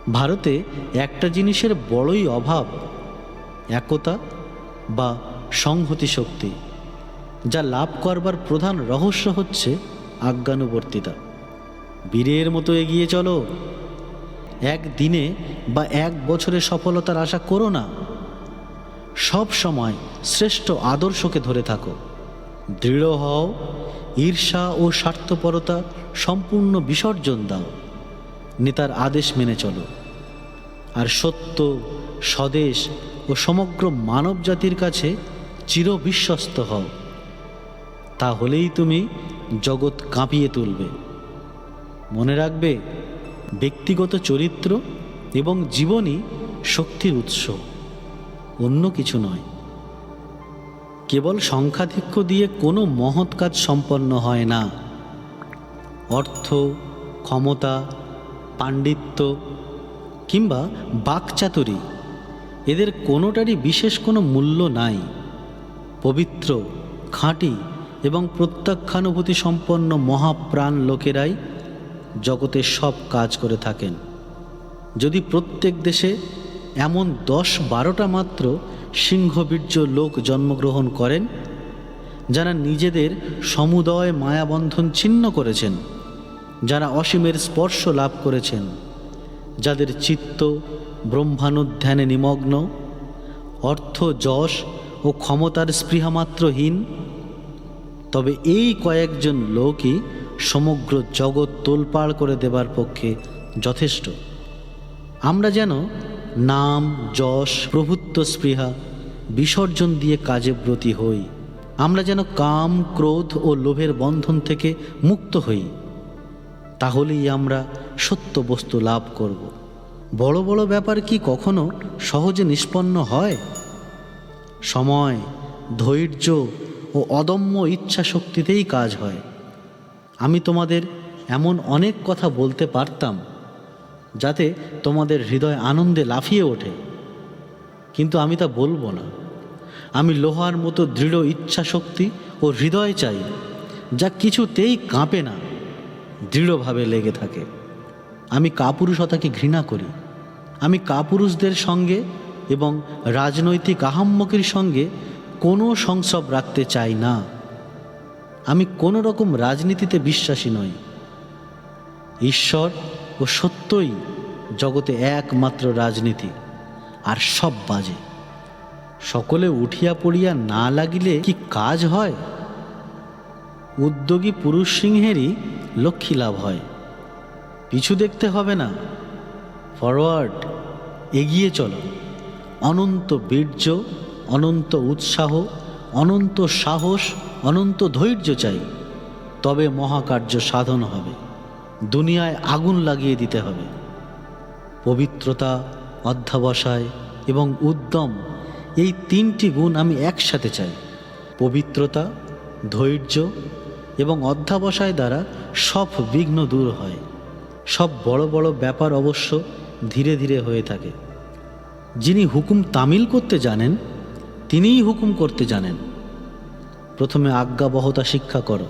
ভারতে একটা জিনিসের বড়ই অভাব, একতা বা সংহতি শক্তি, যা লাভ করবার প্রধান রহস্য হচ্ছে আজ্ঞানুবর্তিতা। বীরের মতো এগিয়ে চলো। একদিনে বা এক বছরে সফলতার আশা করো না। সব সময় শ্রেষ্ঠ আদর্শকে ধরে থাকো। দৃঢ় হও, ঈর্ষা ও স্বার্থপরতা সম্পূর্ণ বিসর্জন দাও। নেতার আদেশ মেনে চলো। আর সত্য, স্বদেশ ও সমগ্র মানব জাতির কাছে চিরবিশ্বস্ত হও। তাহলেই তুমি জগৎ কাঁপিয়ে তুলবে। মনে রাখবে, ব্যক্তিগত চরিত্র এবং জীবনই শক্তির উৎস, অন্য কিছু নয়। কেবল সংখ্যাধিক্য দিয়ে কোনো মহৎ কাজ সম্পন্ন হয় না। অর্থ, ক্ষমতা, পাণ্ডিত্য কিংবা বাকচাতুরী, এদের কোনোটারই বিশেষ কোনো মূল্য নাই। পবিত্র, খাঁটি এবং প্রত্যক্ষানুভূতি সম্পন্ন মহাপ্রাণ লোকেরাই জগতে সব কাজ করে থাকেন। যদি প্রত্যেক দেশে এমন 10-12টা মাত্র সিংহবীর্য লোক জন্মগ্রহণ করেন, যারা নিজেদের সমুদয় মায়াবন্ধন ছিন্ন করেছেন, যারা অসীমের স্পর্শ লাভ করেছেন, যাদের চিত্ত ব্রহ্মানুধ্যানে নিমগ্ন, অর্থ, যশ ও ক্ষমতার স্পৃহামাত্রহীন, তবে এই কয়েকজন লোকই সমগ্র জগৎ তোলপাড় করে দেবার পক্ষে যথেষ্ট। আমরা যেন নাম, যশ, প্রভুত্ব স্পৃহা বিসর্জন দিয়ে কাজে ব্রতী হই। আমরা যেন কাম, ক্রোধ ও লোভের বন্ধন থেকে মুক্ত হই। তাহলেই আমরা সত্য বস্তু লাভ করব। বড় বড় ব্যাপার কি কখনো সহজে নিষ্পন্ন হয়? সময়, ধৈর্য ও অদম্য ইচ্ছা শক্তিতেই কাজ হয়। আমি তোমাদের এমন অনেক কথা বলতে পারতাম যাতে তোমাদের হৃদয় আনন্দে লাফিয়ে ওঠে, কিন্তু আমি তা বলবো না। আমি লোহার মতো দৃঢ় ইচ্ছা শক্তি ও হৃদয় চাই, যা কিছুতেই কাঁপে না, দৃঢ়ভাবে লেগে থাকে। আমি কাপুরুষতাকে ঘৃণা করি। আমি কাপুরুষদের সঙ্গে এবং রাজনৈতিক আহাম্মকির সঙ্গে কোনো সংস্রব রাখতে চাই না। আমি কোনো রকম রাজনীতিতে বিশ্বাসী নই। ঈশ্বর ও সত্যই জগতে একমাত্র রাজনীতি, আর সব বাজে। সকলে উঠিয়া পড়িয়া না লাগিলে কি কাজ হয়? উদ্যোগী পুরুষ সিংহেরই লক্ষ্মী লাভ হয়। পিছু দেখতে হবে না, ফরওয়ার্ড, এগিয়ে চলো। অনন্ত বীর্য, অনন্ত উৎসাহ, অনন্ত সাহস, অনন্ত ধৈর্য চাই। তবে মহাকার্য সাধন হবে। দুনিয়ায় আগুন লাগিয়ে দিতে হবে। পবিত্রতা, অধ্যবসায় এবং উদ্যম, এই 3টি গুণ আমি একসাথে চাই। পবিত্রতা, ধৈর্য এবং অধ্যবসায় দ্বারা সব বিঘ্ন দূর হয়। সব বড় বড় ব্যাপার অবশ্য ধীরে ধীরে হয়ে থাকে। যিনি হুকুম তামিল করতে জানেন, তিনিই হুকুম করতে জানেন। প্রথমে আজ্ঞাবহতা শিক্ষা করো।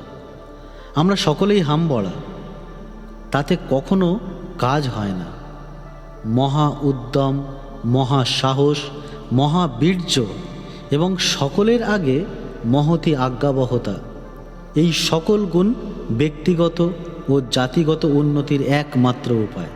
আমরা সকলেই হামবড়া, তাতে কখনো কাজ হয় না। মহা উদ্যম, মহা সাহস, মহাবীর্য এবং সকলের আগে মহতী আজ্ঞাবহতা, এই সকল গুণ ব্যক্তিগত ও জাতিগত উন্নতির একমাত্র উপায়।